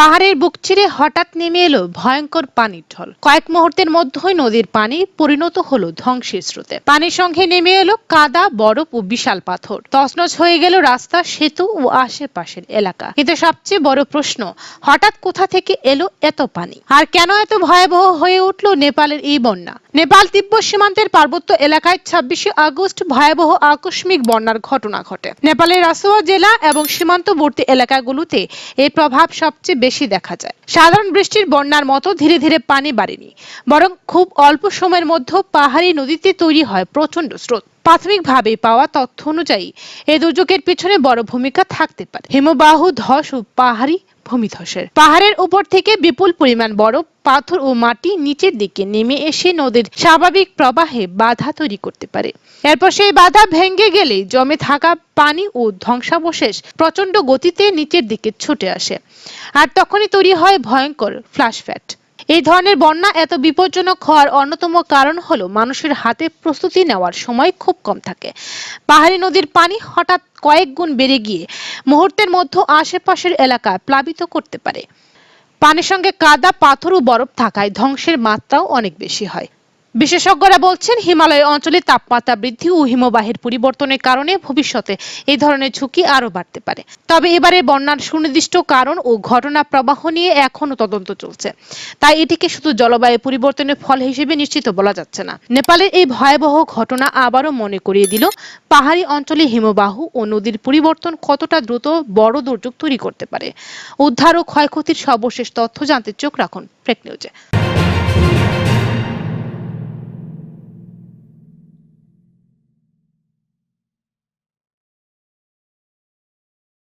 পাহাড়ের বুক চিরে হঠাৎ নেমে এলো ভয়ঙ্কর পানির ঢল। কয়েক মুহূর্তের মধ্যেই নদীর পানি পরিণত হলো ধ্বংসের স্রোতে। পানির সঙ্গে নেমে এলো কাদা, বরফ ও বিশাল পাথর। তছনছ হয়ে গেল রাস্তা, সেতু ও আশেপাশের এলাকা। কিন্তু সবচেয়ে বড় প্রশ্ন, হঠাৎ কোথা থেকে এলো এত পানি, আর কেন এত ভয়াবহ হয়ে উঠল নেপালের এই বন্যা? নেপাল তিব্বত সীমান্তের পার্বত্য এলাকায় 26শে আগস্ট ভয়াবহ আকস্মিক বন্যার ঘটনা ঘটে। নেপালের রাসুয়া জেলা এবং সীমান্তবর্তী এলাকাগুলোতে এই প্রভাব সবচেয়ে বেশি দেখা যায়। সাধারণ বৃষ্টির বন্যার মতো ধীরে ধীরে পানি বাড়েনি, বরং খুব অল্প সময়ের মধ্যে পাহাড়ি নদীতে তৈরি হয় প্রচন্ড স্রোত। প্রাথমিকভাবে পাওয়া তথ্য অনুযায়ী এই দুর্যোগের পিছনে বড় ভূমিকা থাকতে পারে হিমবাহ ধস ও পাহাড়ি ভূমিধসের। পাহাড়ের উপর থেকে বিপুল পরিমাণ বরফ, পাথর ও মাটি নিচের দিকে নেমে এসে নদীর স্বাভাবিক প্রবাহে বাধা তৈরি করতে পারে। এরপর সেই বাধা ভেঙে গেলে জমে থাকা পানি ও ধ্বংসাবশেষ প্রচন্ড গতিতে নিচের দিকে ছুটে আসে, আর তখনই তৈরি হয় ভয়ঙ্কর ফ্ল্যাশ ফ্লড। এই ধরনের বন্যা এত বিপজ্জনক হওয়ার অন্যতম কারণ হলো মানুষের হাতে প্রস্তুতি নেওয়ার সময় খুব কম থাকে। পাহাড়ি নদীর পানি হঠাৎ কয়েক গুণ বেড়ে গিয়ে মুহূর্তের মধ্যে আশেপাশের এলাকা প্লাবিত করতে পারে। পানির সঙ্গে কাদা, পাথর ও বরফ থাকায় ধ্বংসের মাত্রাও অনেক বেশি হয়। বিশেষজ্ঞরা বলছেন, হিমালয় অঞ্চলে তাপমাত্রা বৃদ্ধি ও হিমবাহের পরিবর্তনের কারণে ভবিষ্যতে এই ধরনের ঝুঁকি আরো বাড়তে পারে। তবে এবারে বন্যার সুনির্দিষ্ট কারণ ও ঘটনা প্রবাহ নিয়ে এখনো তদন্ত চলছে, তাই এটিকে শুধু জলবায়ু পরিবর্তনের ফল হিসেবে নিশ্চিত বলা যাচ্ছে না। নেপালের এই ভয়াবহ ঘটনা আবারও মনে করিয়ে দিল পাহাড়ি অঞ্চলে হিমবাহ ও নদীর পরিবর্তন কতটা দ্রুত বড় দুর্যোগ তৈরি করতে পারে। উদ্ধার ও ক্ষয়ক্ষতির সর্বশেষ তথ্য জানতে চোখ রাখুন ফেক নিউজে।